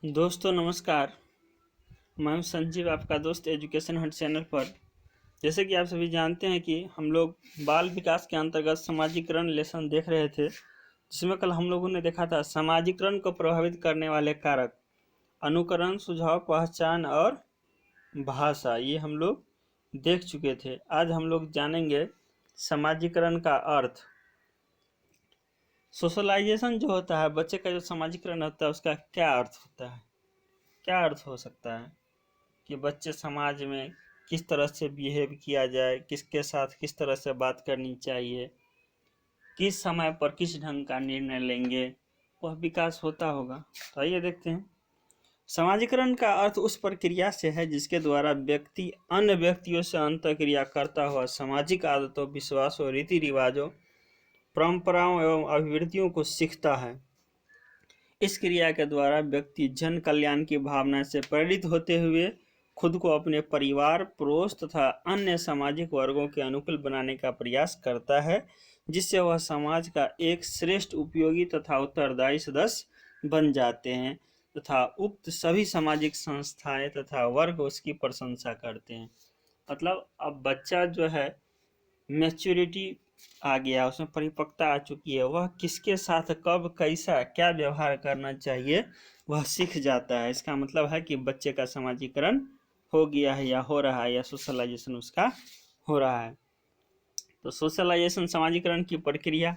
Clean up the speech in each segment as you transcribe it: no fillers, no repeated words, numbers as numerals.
दोस्तों नमस्कार। मैं हूं संजीव, आपका दोस्त एजुकेशन हट चैनल पर। जैसे कि आप सभी जानते हैं कि हम लोग बाल विकास के अंतर्गत समाजीकरण लेसन देख रहे थे, जिसमें कल हम लोगों ने देखा था समाजीकरण को प्रभावित करने वाले कारक अनुकरण, सुझाव, पहचान और भाषा। ये हम लोग देख चुके थे। आज हम लोग जानेंगे समाजीकरण का अर्थ। सोशलाइजेशन जो होता है, बच्चे का जो समाजीकरण होता है, उसका क्या अर्थ होता है, क्या अर्थ हो सकता है कि बच्चे समाज में किस तरह से बिहेव किया जाए, किसके साथ किस तरह से बात करनी चाहिए, किस समय पर किस ढंग का निर्णय लेंगे, वह विकास होता होगा। तो आइए देखते हैं। समाजीकरण का अर्थ उस प्रक्रिया से है जिसके द्वारा व्यक्ति अन्य व्यक्तियों से अंतःक्रिया करता हुआ सामाजिक आदतों, विश्वासों, रीति रिवाजों, परंपराओं एवं अभिवृत्तियों को सीखता है। इस क्रिया के द्वारा व्यक्ति जन कल्याण की भावना से प्रेरित होते हुए खुद को अपने परिवार, पड़ोस तथा अन्य सामाजिक वर्गों के अनुकूल बनाने का प्रयास करता है, जिससे वह समाज का एक श्रेष्ठ, उपयोगी तथा उत्तरदायी सदस्य बन जाते हैं तथा उक्त सभी सामाजिक संस्थाएं तथा वर्ग उसकी प्रशंसा करते हैं। मतलब अब बच्चा जो है मैच्योरिटी आ गया, उसमें परिपक्वता आ चुकी है, वह किसके साथ कब कैसा क्या व्यवहार करना चाहिए वह सीख जाता है। इसका मतलब है कि बच्चे का समाजीकरण हो गया है या हो रहा है, या सोशलाइजेशन उसका हो रहा है। तो सोशलाइजेशन समाजीकरण की प्रक्रिया,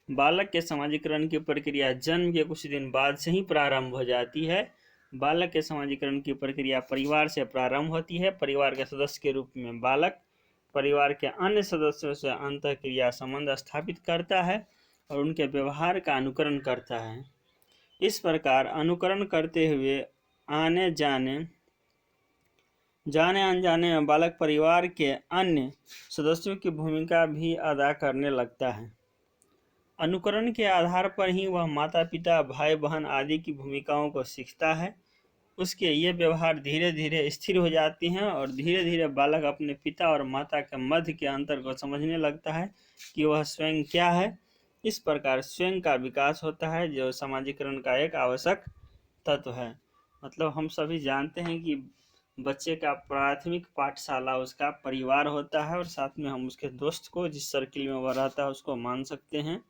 बालक के समाजीकरण की प्रक्रिया जन्म के कुछ दिन बाद से ही प्रारंभ हो जाती है। बालक के समाजीकरण की प्रक्रिया परिवार से प्रारंभ होती है। परिवार के सदस्य के रूप में बालक परिवार के अन्य सदस्यों से अंतःक्रिया संबंध स्थापित करता है और उनके व्यवहार का अनुकरण करता है। इस प्रकार अनुकरण करते हुए आने जाने अनजाने में बालक परिवार के अन्य सदस्यों की भूमिका भी अदा करने लगता है। अनुकरण के आधार पर ही वह माता पिता, भाई बहन आदि की भूमिकाओं को सीखता है। उसके ये व्यवहार धीरे धीरे स्थिर हो जाती हैं और धीरे धीरे बालक अपने पिता और माता के मध्य के अंतर को समझने लगता है कि वह स्वयं क्या है। इस प्रकार स्वयं का विकास होता है, जो समाजीकरण का एक आवश्यक तत्व है। मतलब हम सभी जानते हैं कि बच्चे का प्राथमिक पाठशाला उसका परिवार होता है, और साथ में हम उसके दोस्त को, जिस सर्किल में वह रहता है, उसको मान सकते हैं।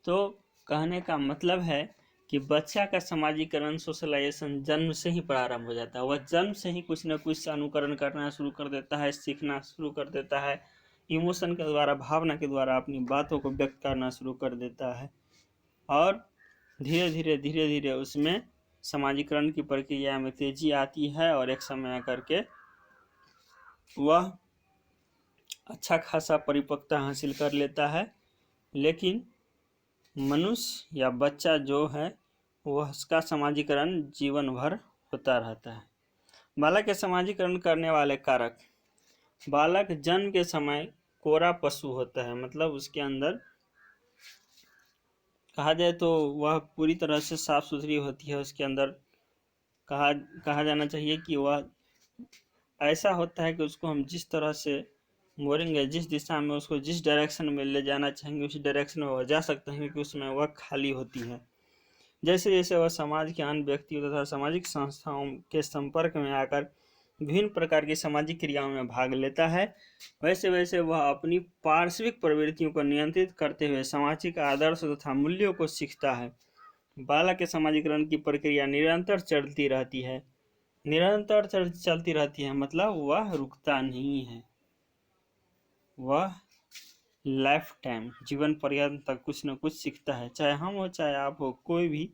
तो कहने का मतलब है कि बच्चा का समाजीकरण, सोशलाइजेशन जन्म से ही प्रारंभ हो जाता है। वह जन्म से ही कुछ न कुछ अनुकरण करना शुरू कर देता है, सीखना शुरू कर देता है, इमोशन के द्वारा, भावना के द्वारा अपनी बातों को व्यक्त करना शुरू कर देता है, और धीरे धीरे उसमें समाजीकरण की प्रक्रिया में तेजी आती है और एक समय आकर के वह अच्छा खासा परिपक्वता हासिल कर लेता है। लेकिन मनुष्य या बच्चा जो है वह उसका समाजीकरण जीवन भर होता रहता है। बालक के समाजीकरण करने वाले कारक। बालक जन्म के समय कोरा पशु होता है, मतलब उसके अंदर कहा जाए तो वह पूरी तरह से साफ सुथरी होती है। उसके अंदर कहा जाना चाहिए कि वह ऐसा होता है कि उसको हम जिस तरह से मोड़ेंगे, जिस दिशा में उसको जिस डायरेक्शन में ले जाना चाहेंगे उसी डायरेक्शन में वह जा सकते हैं, क्योंकि उसमें वह खाली होती है। जैसे जैसे वह समाज के अन्य व्यक्तियों तथा सामाजिक संस्थाओं के संपर्क में आकर विभिन्न प्रकार की सामाजिक क्रियाओं में भाग लेता है, वैसे वैसे वह अपनी पार्श्विक प्रवृत्तियों को नियंत्रित करते हुए सामाजिक आदर्श तथा मूल्यों को सीखता है। बालक के समाजीकरण की प्रक्रिया निरंतर चलती रहती है, मतलब वह रुकता नहीं है। वह लाइफ टाइम, जीवन पर्यंत तक कुछ न कुछ सीखता है। चाहे हम हो चाहे आप हो, कोई भी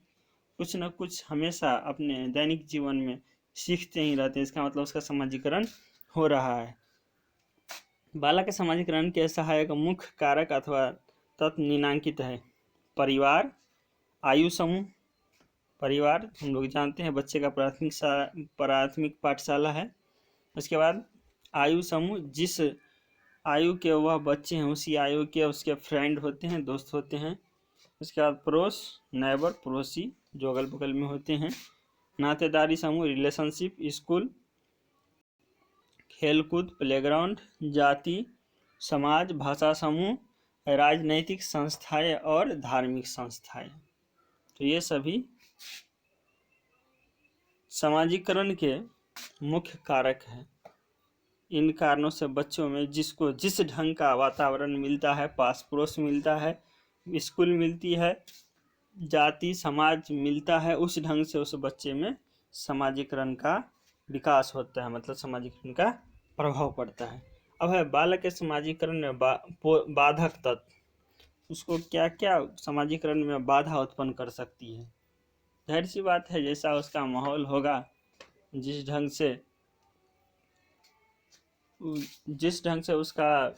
कुछ न कुछ हमेशा अपने दैनिक जीवन में सीखते ही रहते हैं। इसका मतलब उसका समाजीकरण हो रहा है। बालक के समाजीकरण के सहायक मुख्य कारक अथवा तत्व निम्नांकित है। परिवार, आयु समूह। परिवार हम लोग जानते हैं बच्चे का प्राथमिक पाठशाला है। उसके बाद आयु समूह, जिस आयु के वह बच्चे हैं उसी आयु के उसके फ्रेंड होते हैं, दोस्त होते हैं। उसके बाद पड़ोस, नेबर, पड़ोसी जो अगल बगल में होते हैं। नातेदारी समूह, रिलेशनशिप, स्कूल, खेलकूद, प्लेग्राउंड, जाति, समाज, भाषा समूह, राजनैतिक संस्थाएं और धार्मिक संस्थाएं। तो ये सभी समाजीकरण के मुख्य कारक हैं। इन कारणों से बच्चों में जिसको जिस ढंग का वातावरण मिलता है, पास पड़ोस मिलता है, स्कूल मिलती है, जाति समाज मिलता है, उस ढंग से उस बच्चे में समाजीकरण का विकास होता है, मतलब समाजीकरण का प्रभाव पड़ता है। अब है बालक के समाजीकरण में बाधक तत्व, उसको क्या क्या समाजीकरण में बाधा उत्पन्न कर सकती है। जाहिर सी बात है, जैसा उसका माहौल होगा, जिस ढंग से उसका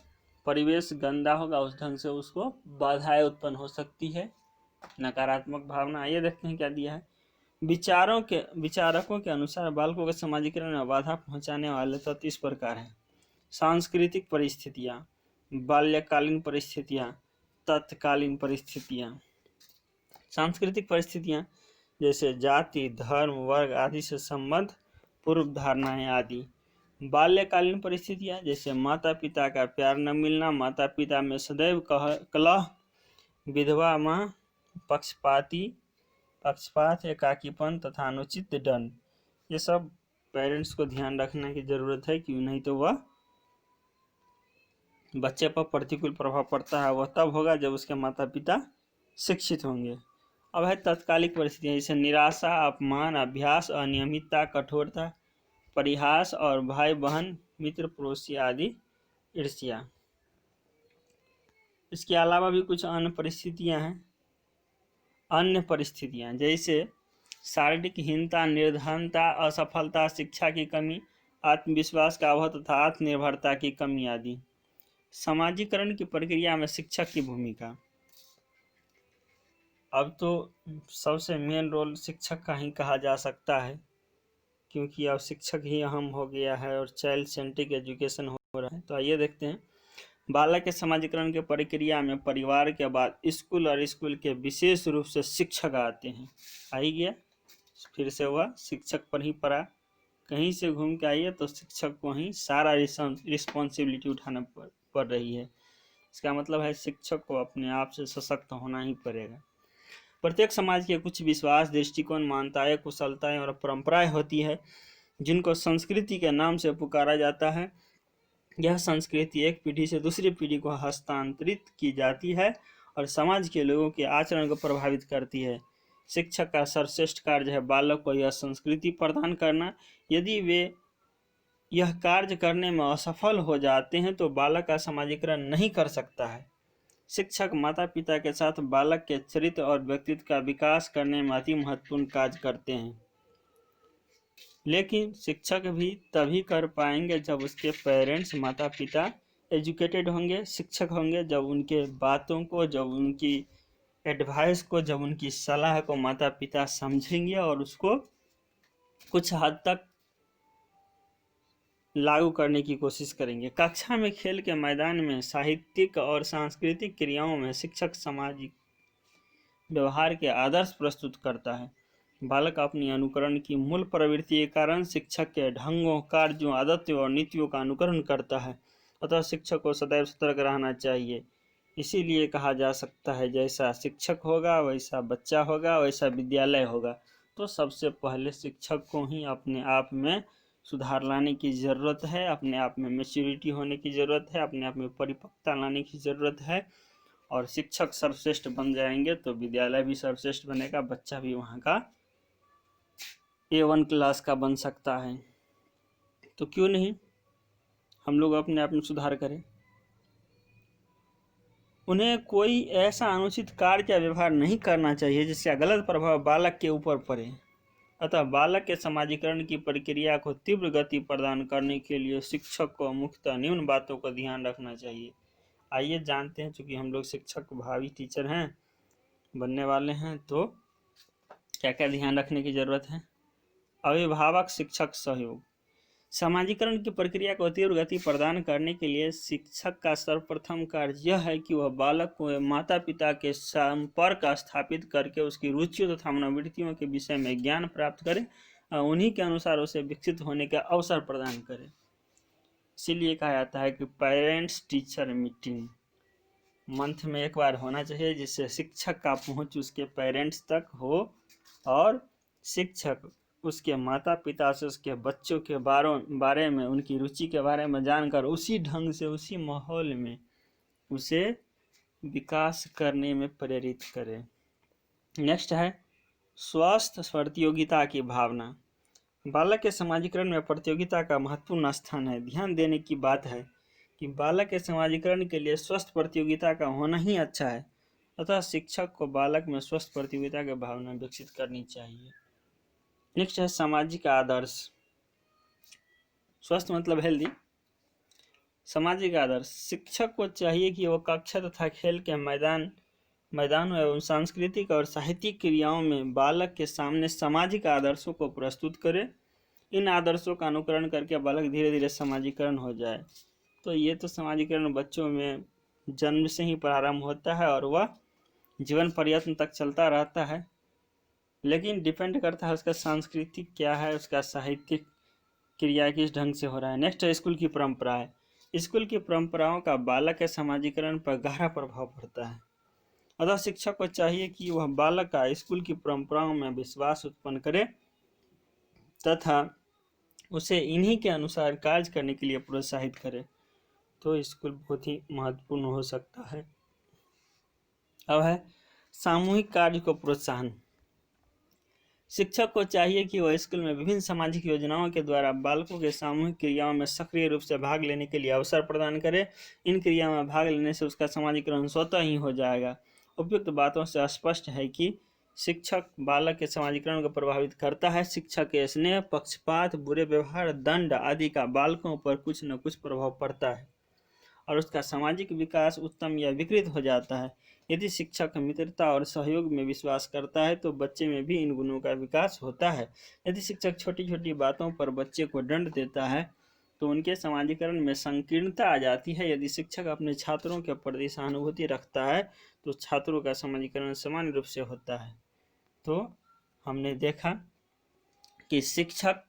परिवेश गंदा होगा, उस ढंग से उसको बाधाएं उत्पन्न हो सकती है, नकारात्मक भावना। ये देखते हैं क्या दिया है। विचारकों के अनुसार बालकों के समाजीकरण में बाधा पहुंचाने वाले तत्व इस प्रकार हैं। सांस्कृतिक परिस्थितियां, बाल्यकालीन परिस्थितियां, तत्कालीन परिस्थितियां। सांस्कृतिक परिस्थितियां जैसे जाति, धर्म, वर्ग आदि से संबंध, पूर्व धारणाएं आदि। बाल्यकालीन परिस्थितियां जैसे माता पिता का प्यार न मिलना, माता पिता में सदैव कलह, विधवा माँ, पक्षपात, एकाकीपन तथा अनुचित दंड। ये सब पेरेंट्स को ध्यान रखने की जरूरत है, क्यों नहीं तो वह बच्चे पर प्रतिकूल प्रभाव पड़ता है, वह तब होगा जब उसके माता पिता शिक्षित होंगे। अब है तत्कालिक परिस्थितियां जैसे निराशा, अपमान, अभ्यास, अनियमितता, कठोरता, परिहास और भाई बहन, मित्र, पड़ोसी आदि ईर्ष्या। इसके अलावा भी कुछ अन्य परिस्थितियां जैसे शारीरिक हीनता, निर्धनता, असफलता, शिक्षा की कमी, आत्मविश्वास का अभाव तथा आत्मनिर्भरता की कमी आदि। समाजीकरण की प्रक्रिया में शिक्षक की भूमिका। अब तो सबसे मेन रोल शिक्षक का ही कहा जा सकता है, क्योंकि अब शिक्षक ही अहम हो गया है और चाइल्ड सेंट्रिक एजुकेशन हो रहा है। तो आइए देखते हैं। बालक के समाजीकरण की प्रक्रिया में परिवार के बाद स्कूल और स्कूल के विशेष रूप से शिक्षक आते हैं। आ ही गया, फिर से वह शिक्षक पर ही पड़ा। कहीं से घूम के आइए तो शिक्षक को ही सारा रिस्पॉन्सिबिलिटी उठाना पड़ रही है। इसका मतलब है शिक्षक को अपने आप से सशक्त होना ही पड़ेगा। प्रत्येक समाज के कुछ विश्वास, दृष्टिकोण, मान्यताएं, कुशलताएं और परंपराएं होती है, जिनको संस्कृति के नाम से पुकारा जाता है। यह संस्कृति एक पीढ़ी से दूसरी पीढ़ी को हस्तांतरित की जाती है और समाज के लोगों के आचरण को प्रभावित करती है। शिक्षक का सर्वश्रेष्ठ कार्य है बालक को यह संस्कृति प्रदान करना। यदि वे यह कार्य करने में असफल हो जाते हैं तो बालक का समाजीकरण नहीं कर सकता है। शिक्षक माता पिता के साथ बालक के चरित्र और व्यक्तित्व का विकास करने में अति महत्वपूर्ण कार्य करते हैं, लेकिन शिक्षक भी तभी कर पाएंगे जब उसके पेरेंट्स, माता पिता एजुकेटेड होंगे, शिक्षक होंगे, जब उनके बातों को, जब उनकी एडवाइस को, जब उनकी सलाह को माता पिता समझेंगे और उसको कुछ हद तक लागू करने की कोशिश करेंगे। कक्षा में, खेल के मैदान में, साहित्यिक और सांस्कृतिक क्रियाओं में शिक्षक सामाजिक व्यवहार के आदर्श प्रस्तुत करता है। बालक अपनी अनुकरण की मूल प्रवृत्ति के कारण शिक्षक के ढंगों, कार्यों, आदतों और नीतियों का अनुकरण करता है। अतः शिक्षक को सदैव सतर्क रहना चाहिए। इसीलिए कहा जा सकता है, जैसा शिक्षक होगा वैसा बच्चा होगा, वैसा विद्यालय होगा। तो सबसे पहले शिक्षक को ही अपने आप में सुधार लाने की ज़रूरत है, अपने आप में मैच्योरिटी होने की ज़रूरत है, अपने आप में परिपक्वता लाने की ज़रूरत है। और शिक्षक सर्वश्रेष्ठ बन जाएंगे तो विद्यालय भी सर्वश्रेष्ठ बनेगा, बच्चा भी वहाँ का A1 क्लास का बन सकता है। तो क्यों नहीं हम लोग अपने आप में सुधार करें। उन्हें कोई ऐसा अनुचित कार्य या व्यवहार नहीं करना चाहिए जिसका गलत प्रभाव बालक के ऊपर पड़े। अतः बालक के समाजीकरण की प्रक्रिया को तीव्र गति प्रदान करने के लिए शिक्षक को मुख्यतः निम्न बातों का ध्यान रखना चाहिए। आइए जानते हैं, चूँकि हम लोग शिक्षक भावी टीचर हैं, बनने वाले हैं, तो क्या क्या ध्यान रखने की ज़रूरत है। अभिभावक शिक्षक सहयोग। समाजीकरण की प्रक्रिया को तीव्र गति प्रदान करने के लिए शिक्षक का सर्वप्रथम कार्य यह है कि वह बालक को माता पिता के संपर्क स्थापित करके उसकी रुचियों तथा मनोवृत्तियों के विषय में ज्ञान प्राप्त करे और उन्हीं के अनुसार उसे विकसित होने का अवसर प्रदान करे। इसीलिए कहा जाता है कि पेरेंट्स टीचर मीटिंग मंथ में एक बार होना चाहिए, जिससे शिक्षक का पहुंच उसके पेरेंट्स तक हो और शिक्षक उसके माता पिता से उसके बच्चों के बारे में, उनकी रुचि के बारे में जानकर उसी ढंग से, उसी माहौल में उसे विकास करने में प्रेरित करे। नेक्स्ट है स्वस्थ प्रतियोगिता की भावना। बालक के समाजीकरण में प्रतियोगिता का महत्वपूर्ण स्थान है। ध्यान देने की बात है कि बालक के समाजीकरण के लिए स्वस्थ प्रतियोगिता का होना ही अच्छा है, अतः शिक्षक को बालक में स्वस्थ प्रतियोगिता की भावना विकसित करनी चाहिए। नेक्स्ट है सामाजिक आदर्श। स्वस्थ मतलब हेल्दी। सामाजिक आदर्श। शिक्षक को चाहिए कि वह कक्षा तथा खेल के मैदानों एवं सांस्कृतिक और साहित्यिक क्रियाओं में बालक के सामने सामाजिक आदर्शों को प्रस्तुत करे। इन आदर्शों का अनुकरण करके बालक धीरे धीरे समाजीकरण हो जाए। तो ये तो समाजीकरण बच्चों में जन्म से ही प्रारंभ होता है और वह जीवन पर्यंत तक चलता रहता है, लेकिन डिपेंड करता है उसका सांस्कृतिक क्या है, उसका साहित्यिक क्रिया किस ढंग से हो रहा है। नेक्स्ट है स्कूल की परंपराएं। स्कूल की परंपराओं का बालक के समाजीकरण पर गहरा प्रभाव पड़ता है, अतः शिक्षक को चाहिए कि वह बालक का स्कूल की परंपराओं में विश्वास उत्पन्न करे तथा उसे इन्हीं के अनुसार कार्य करने के लिए प्रोत्साहित करे, तो स्कूल बहुत ही महत्वपूर्ण हो सकता है। अब है सामूहिक कार्य को प्रोत्साहन। शिक्षक को चाहिए कि वह स्कूल में विभिन्न सामाजिक योजनाओं के द्वारा बालकों के सामूहिक क्रियाओं में सक्रिय रूप से भाग लेने के लिए अवसर प्रदान करे। इन क्रियाओं में भाग लेने से उसका सामाजिकरण स्वतः ही हो जाएगा। उपयुक्त बातों से स्पष्ट है कि शिक्षक बालक के समाजीकरण को प्रभावित करता है। शिक्षक के स्नेह, पक्षपात, बुरे व्यवहार, दंड आदि का बालकों पर कुछ न कुछ प्रभाव पड़ता है और उसका सामाजिक विकास उत्तम या विकृत हो जाता है। यदि शिक्षक मित्रता और सहयोग में विश्वास करता है तो बच्चे में भी इन गुणों का विकास होता है। यदि शिक्षक छोटी छोटी बातों पर बच्चे को दंड देता है तो उनके समाजीकरण में संकीर्णता आ जाती है। यदि शिक्षक अपने छात्रों के प्रति सहानुभूति रखता है तो छात्रों का समाजीकरण सामान्य रूप से होता है। तो हमने देखा कि शिक्षक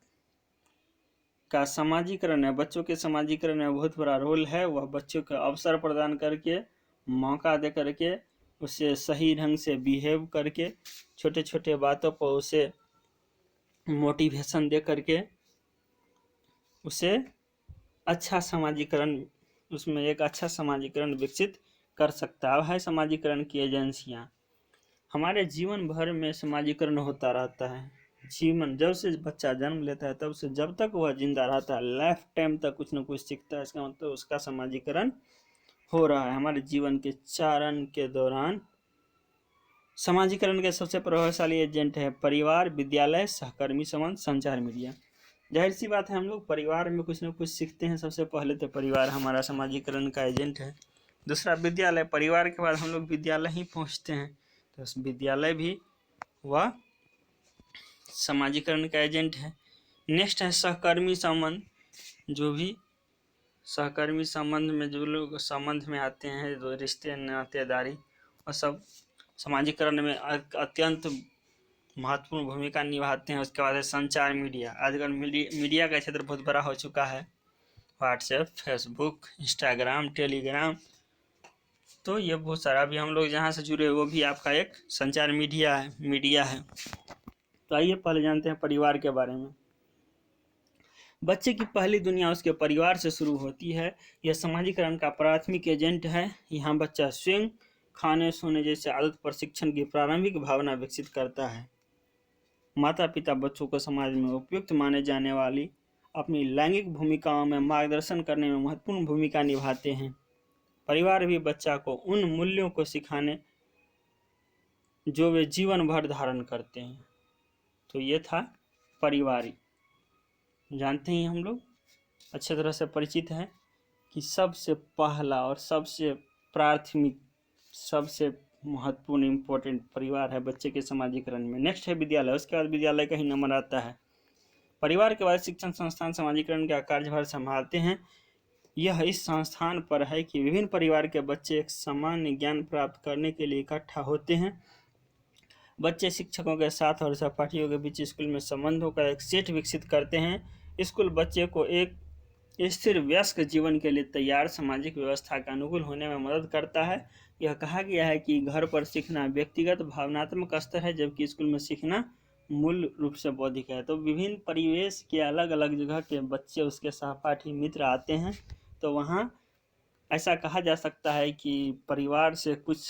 का समाजीकरण है, बच्चों के समाजीकरण में बहुत बड़ा रोल है। वह बच्चों को अवसर प्रदान करके, मौका दे करके, उसे सही ढंग से बिहेव करके, छोटे छोटे बातों पर उसे मोटिवेशन दे करके उसे अच्छा समाजीकरण, उसमें एक अच्छा समाजीकरण विकसित कर सकता है। समाजीकरण की एजेंसियाँ हमारे जीवन भर में समाजीकरण होता रहता है। जीवन जब से बच्चा जन्म लेता है तब से जब तक वह जिंदा रहता है, लाइफ टाइम तक कुछ न कुछ सीखता है। इसका मतलब उसका समाजीकरण हो रहा है। हमारे जीवन के चरण के दौरान समाजीकरण के सबसे प्रभावशाली एजेंट है परिवार, विद्यालय, सहकर्मी संबंध, संचार, मीडिया। जाहिर सी बात है, हम लोग परिवार में कुछ न कुछ सीखते हैं। सबसे पहले तो परिवार हमारा समाजीकरण का एजेंट है। दूसरा विद्यालय, परिवार के बाद हम लोग विद्यालय ही पहुँचते हैं, तो विद्यालय भी वह समाजीकरण का एजेंट है। नेक्स्ट है सहकर्मी संबंध। जो भी सहकर्मी संबंध में जो लोग संबंध में आते हैं, जो रिश्ते नातेदारी, और सब समाजीकरण में अत्यंत महत्वपूर्ण भूमिका निभाते हैं। उसके बाद है संचार, मीडिया। आजकल मीडिया का क्षेत्र बहुत बड़ा हो चुका है। व्हाट्सएप, फेसबुक, इंस्टाग्राम, टेलीग्राम, तो ये बहुत सारा भी हम लोग जहाँ से जुड़े वो भी आपका एक संचार मीडिया है। तो आइए पहले जानते हैं परिवार के बारे में। बच्चे की पहली दुनिया उसके परिवार से शुरू होती है। यह समाजीकरण का प्राथमिक एजेंट है। यहाँ बच्चा स्वयं खाने सोने जैसे आदत प्रशिक्षण की प्रारंभिक भावना विकसित करता है। माता पिता बच्चों को समाज में उपयुक्त माने जाने वाली अपनी लैंगिक भूमिकाओं में मार्गदर्शन करने में महत्वपूर्ण भूमिका निभाते हैं। परिवार भी बच्चा को उन मूल्यों को सिखाने जो वे जीवन भर धारण करते हैं। तो ये था परिवार। जानते हैं हम लोग अच्छे तरह से परिचित हैं कि सबसे पहला और सबसे प्राथमिक, सबसे महत्वपूर्ण इम्पोर्टेंट परिवार है बच्चे के समाजीकरण में। नेक्स्ट है विद्यालय। उसके बाद विद्यालय का ही नंबर आता है। परिवार के बाद शिक्षण संस्थान समाजीकरण का कार्यभार संभालते हैं। यह इस संस्थान पर है कि विभिन्न परिवार के बच्चे एक सामान्य ज्ञान प्राप्त करने के लिए इकट्ठा होते हैं। बच्चे शिक्षकों के साथ और सहपाठियों के बीच स्कूल में संबंधों का एक सेट विकसित करते हैं। स्कूल बच्चे को एक स्थिर वयस्क जीवन के लिए तैयार सामाजिक व्यवस्था के अनुकूल होने में मदद करता है। यह कहा गया है कि घर पर सीखना व्यक्तिगत भावनात्मक स्तर है, जबकि स्कूल में सीखना मूल रूप से बौद्धिक है। तो विभिन्न परिवेश के अलग अलग जगह के बच्चे उसके सहपाठी मित्र आते हैं, तो वहाँ ऐसा कहा जा सकता है कि परिवार से कुछ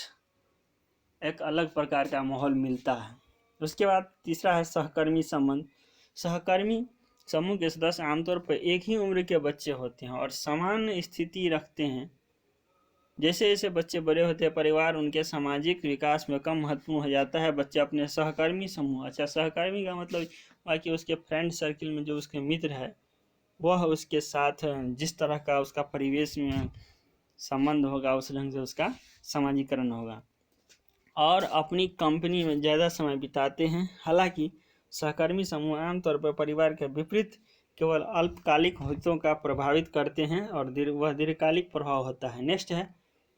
एक अलग प्रकार का माहौल मिलता है। उसके बाद तीसरा है सहकर्मी संबंध। सहकर्मी समूह के सदस्य आमतौर पर एक ही उम्र के बच्चे होते हैं और समान स्थिति रखते हैं। जैसे जैसे बच्चे बड़े होते हैं, परिवार उनके सामाजिक विकास में कम महत्वपूर्ण हो जाता है। बच्चे अपने सहकर्मी समूह, अच्छा सहकर्मी का मतलब बाकी उसके फ्रेंड सर्किल में जो उसके मित्र है, वह उसके साथ जिस तरह का उसका परिवेश में संबंध होगा, उस ढंग से उसका सामाजिकरण होगा और अपनी कंपनी में ज़्यादा समय बिताते हैं। हालांकि सहकर्मी समूह आमतौर पर परिवार के विपरीत केवल अल्पकालिक हितों का प्रभावित करते हैं और वह दीर्घकालिक प्रभाव होता है। नेक्स्ट है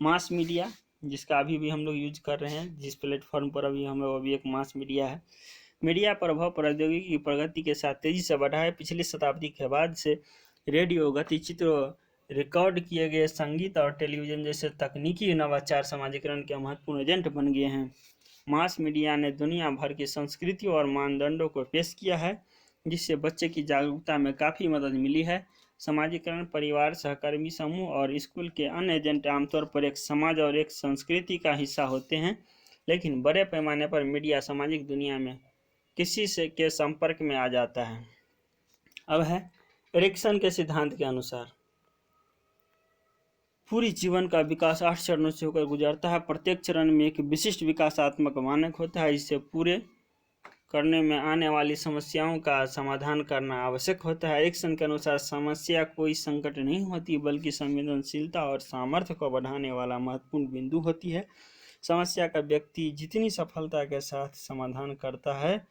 मास मीडिया, जिसका अभी भी हम लोग यूज कर रहे हैं, जिस प्लेटफॉर्म पर अभी हम लोग अभी एक मास मीडिया है। मीडिया प्रभाव प्रौद्योगिकी की प्रगति के साथ तेजी से बढ़ा है। पिछली शताब्दी के बाद से रेडियो, गतिचित्र, रिकॉर्ड किए गए संगीत और टेलीविज़न जैसे तकनीकी नवाचार सामाजिकरण के महत्वपूर्ण एजेंट बन गए हैं। मास मीडिया ने दुनिया भर की संस्कृतियों और मानदंडों को पेश किया है, जिससे बच्चे की जागरूकता में काफ़ी मदद मिली है। सामाजिकरण परिवार, सहकर्मी समूह और स्कूल के अन्य एजेंट आमतौर पर एक समाज और एक संस्कृति का हिस्सा होते हैं, लेकिन बड़े पैमाने पर मीडिया सामाजिक दुनिया में किसी से के संपर्क में आ जाता है। अब है एरिक्सन के सिद्धांत के अनुसार पूरी जीवन का विकास 8 चरणों से होकर गुजरता है। प्रत्येक चरण में एक विशिष्ट विकासात्मक मानक होता है, जिसे पूरे करने में आने वाली समस्याओं का समाधान करना आवश्यक होता है। एरिक्सन के अनुसार समस्या कोई संकट नहीं होती, बल्कि संवेदनशीलता और सामर्थ्य को बढ़ाने वाला महत्वपूर्ण बिंदु होती है। समस्या का व्यक्ति जितनी सफलता के साथ समाधान करता है,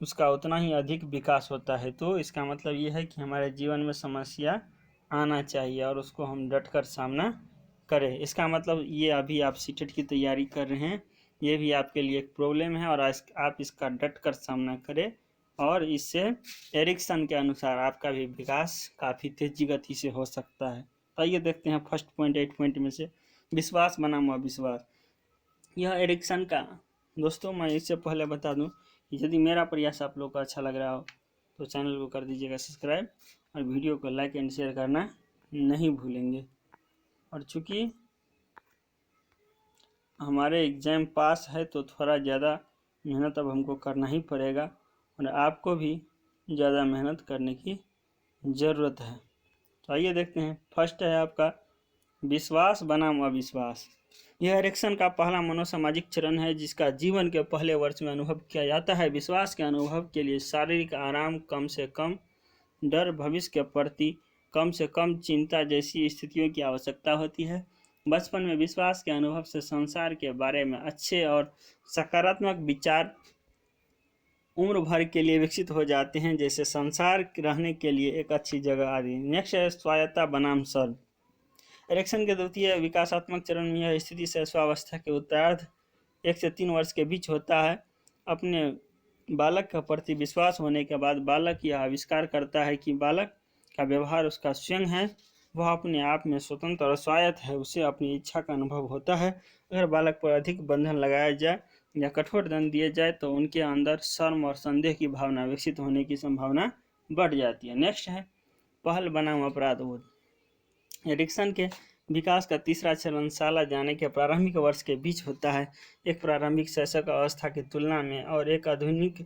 उसका उतना ही अधिक विकास होता है। तो इसका मतलब ये है कि हमारे जीवन में समस्या आना चाहिए और उसको हम डट कर सामना करें। इसका मतलब ये अभी आप सीटेट की तैयारी कर रहे हैं, ये भी आपके लिए एक प्रॉब्लम है और आप इसका डट कर सामना करें, और इससे एरिक्सन के अनुसार आपका भी विकास काफ़ी तेजी गति से हो सकता है। आइए देखते हैं फर्स्ट पॉइंट 8 पॉइंट में से विश्वास बनाम अविश्वास। यह एरिक्सन का, दोस्तों मैं इससे पहले बता दूं कि यदि मेरा प्रयास आप लोग को अच्छा लग रहा हो तो चैनल को कर दीजिएगा सब्सक्राइब और वीडियो को लाइक एंड शेयर करना नहीं भूलेंगे। और चूँकि हमारे एग्ज़ाम पास है तो थोड़ा ज़्यादा मेहनत अब हमको करना ही पड़ेगा और आपको भी ज़्यादा मेहनत करने की ज़रूरत है। तो आइए देखते हैं। फर्स्ट है आपका विश्वास बनाम अविश्वास। यह एरिक्सन का पहला मनोसामाजिक चरण है, जिसका जीवन के पहले वर्ष में अनुभव किया जाता है। विश्वास के अनुभव के लिए शारीरिक आराम, कम से कम डर, भविष्य के प्रति कम से कम चिंता जैसी स्थितियों की आवश्यकता होती है। बचपन में विश्वास के अनुभव से संसार के बारे में अच्छे और सकारात्मक विचार उम्र भर के लिए विकसित हो जाते हैं, जैसे संसार रहने के लिए एक अच्छी जगह आदि। नेक्स्ट है स्वायत्तता बनाम सर्व। एरिक्सन के द्वितीय विकासात्मक चरण में यह स्थिति शैशवावस्था के उत्तरार्ध 1 से 3 वर्ष के बीच होता है। अपने बालक के प्रति विश्वास होने के बाद बालक यह आविष्कार करता है कि बालक का व्यवहार उसका स्वयं है, वह अपने आप में स्वतंत्र और स्वायत्त है, उसे अपनी इच्छा का अनुभव होता है। अगर बालक पर अधिक बंधन लगाया जाए या कठोर दंड दिए जाए तो उनके अंदर शर्म और संदेह की भावना विकसित होने की संभावना बढ़ जाती है। नेक्स्ट है पहल बनाम अपराध बोध। एरिक्सन के विकास का तीसरा चरण शाला जाने के प्रारंभिक वर्ष के बीच होता है। एक प्रारंभिक शैशव अवस्था की तुलना में और एक आधुनिक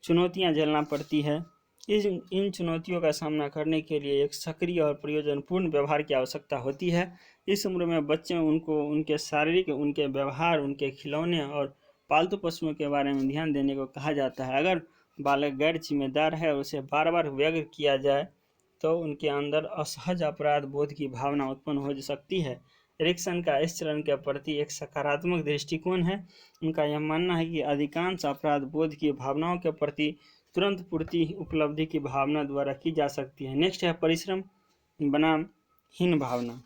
चुनौतियां झेलना पड़ती है। इन चुनौतियों का सामना करने के लिए एक सक्रिय और प्रयोजनपूर्ण व्यवहार की आवश्यकता होती है। इस उम्र में बच्चे उनको उनके शारीरिक, उनके व्यवहार, उनके खिलौने और पालतू पशुओं के बारे में ध्यान देने को कहा जाता है। अगर बालक गैर जिम्मेदार है और उसे बार बार व्यग्र किया जाए तो उनके अंदर असहज अपराध बोध की भावना उत्पन्न हो सकती है। एरिक्सन का इस चरण के प्रति एक सकारात्मक दृष्टिकोण है। उनका यह मानना है कि अधिकांश अपराध बोध की भावनाओं के प्रति तुरंत पूर्ति उपलब्धि की भावना द्वारा की जा सकती है। नेक्स्ट है परिश्रम बनाम हीन भावना।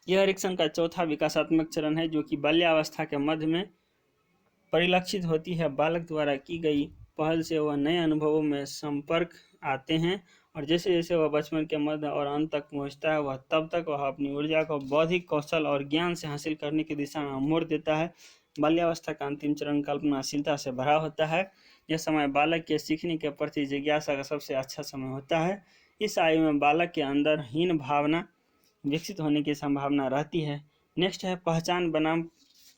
यह एरिक्सन का चौथा विकासात्मक चरण है, जो कि बाल्यावस्था के मध्य में परिलक्षित होती है। बालक द्वारा की गई पहल से वह नए अनुभवों में संपर्क आते हैं और जैसे जैसे वह बचपन के मध्य और अंत तक पहुंचता है, वह तब तक वह अपनी ऊर्जा को बौद्धिक कौशल और ज्ञान से हासिल करने की दिशा में मोड़ देता है। बाल्यावस्था का अंतिम चरण कल्पनाशीलता से भरा होता है। यह समय बालक के सीखने के प्रति जिज्ञासा का सबसे अच्छा समय होता है। इस आयु में बालक के अंदर हीन भावना विकसित होने की संभावना रहती है। नेक्स्ट है पहचान बनाम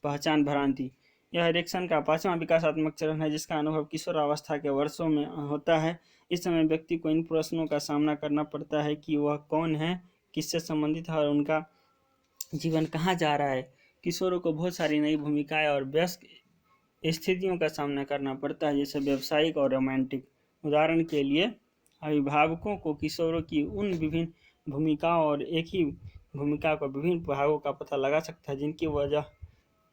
पहचान भ्रांति। यह एरिक्सन का 5वां विकासात्मक चरण है, जिसका अनुभव किशोरावस्था के वर्षों में होता है। इस समय व्यक्ति को इन प्रश्नों का सामना करना पड़ता है कि वह कौन है, किससे संबंधित है और उनका जीवन कहाँ जा रहा है। किशोरों को बहुत सारी नई भूमिकाएं और व्यस्क स्थितियों का सामना करना पड़ता है, जैसे व्यावसायिक और रोमांटिक। उदाहरण के लिए अभिभावकों को किशोरों की उन विभिन्न भूमिकाओं और एक ही भूमिका को विभिन्न भागों का पता लगा सकता है, जिनकी वजह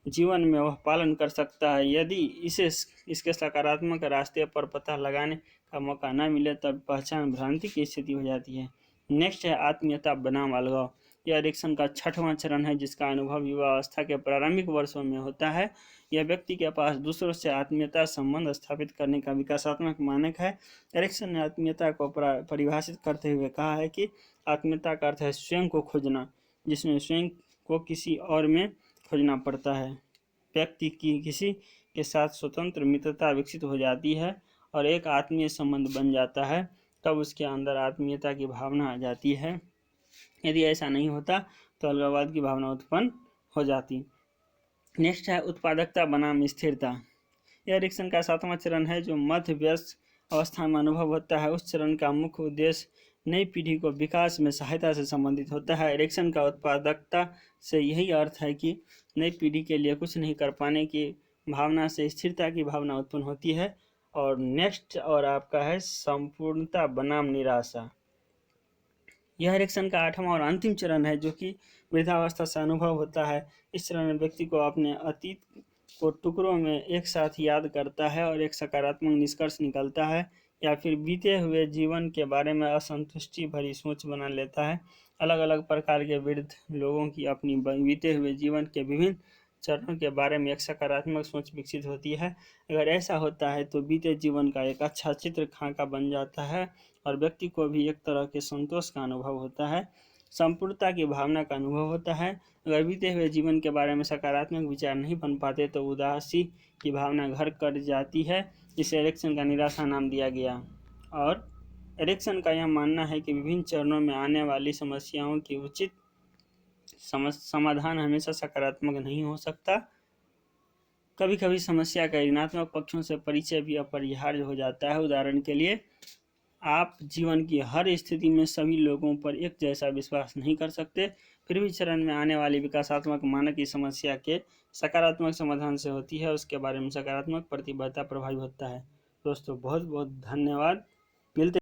जीवन में वह पालन कर सकता है। यदि इसे इसके सकारात्मक रास्ते पर पता लगाने का मौका न मिले, तब पहचान भ्रांति की स्थिति हो जाती है। नेक्स्ट है आत्मीयता बनाम अलगाव। यह एरिक्सन का 6वां चरण है, जिसका अनुभव युवावस्था के प्रारंभिक वर्षों में होता है। यह व्यक्ति के पास दूसरों से आत्मीयता संबंध स्थापित करने का विकासात्मक मानक है। एरिक्सन ने आत्मीयता को परिभाषित करते हुए कहा है कि आत्मीयता का अर्थ है स्वयं को खोजना, जिसमें स्वयं को किसी और में खोजना पड़ता है। व्यक्ति की किसी के साथ स्वतंत्र मित्रता विकसित हो जाती है और एक आत्मीय संबंध बन जाता है, तब उसके अंदर आत्मीयता की भावना आ जाती है। यदि ऐसा नहीं होता तो अलगाववाद की भावना उत्पन्न हो जाती। नेक्स्ट है उत्पादकता बनाम स्थिरता। यह एरिक्सन का 7वां चरण है, जो मध्य वयस्क अवस्था में अनुभव होता है। उस चरण का मुख्य उद्देश्य नई पीढ़ी को विकास में सहायता से संबंधित होता है। एरिक्सन का उत्पादकता से यही अर्थ है कि नई पीढ़ी के लिए कुछ नहीं कर पाने की भावना से स्थिरता की भावना उत्पन्न होती है। और नेक्स्ट और आपका है संपूर्णता बनाम निराशा। यह एरिक्सन का 8वां और अंतिम चरण है, जो कि वृद्धावस्था से अनुभव होता है। इस चरण में व्यक्ति को अपने अतीत को टुकड़ों में एक साथ याद करता है और एक सकारात्मक निष्कर्ष निकलता है, या फिर बीते हुए जीवन के बारे में असंतुष्टि भरी सोच बना लेता है। अलग अलग प्रकार के वृद्ध लोगों की अपनी बीते हुए जीवन के विभिन्न चरणों के बारे में एक सकारात्मक सोच विकसित होती है। अगर ऐसा होता है तो बीते जीवन का एक अच्छा चित्र खाका बन जाता है और व्यक्ति को भी एक तरह के संतोष का अनुभव होता है, संपूर्णता की भावना का अनुभव होता है। अगर बीते हुए जीवन के बारे में सकारात्मक विचार नहीं बन पाते तो उदासी की भावना घर कर जाती है, जिसे एरिक्सन का निराशा नाम दिया गया। और एरिक्सन का यह मानना है कि विभिन्न चरणों में आने वाली समस्याओं की उचित समाधान हमेशा सकारात्मक नहीं हो सकता। कभी कभी समस्या का ऋणात्मक पक्षों से परिचय भी अपरिहार्य हो जाता है। उदाहरण के लिए, आप जीवन की हर स्थिति में सभी लोगों पर एक जैसा विश्वास नहीं कर सकते, फिर भी चरण में आने वाली विकासात्मक मानक की समस्या के सकारात्मक समाधान से होती है, उसके बारे में सकारात्मक प्रतिबद्धता प्रभावी होता है। दोस्तों बहुत बहुत धन्यवाद। मिलते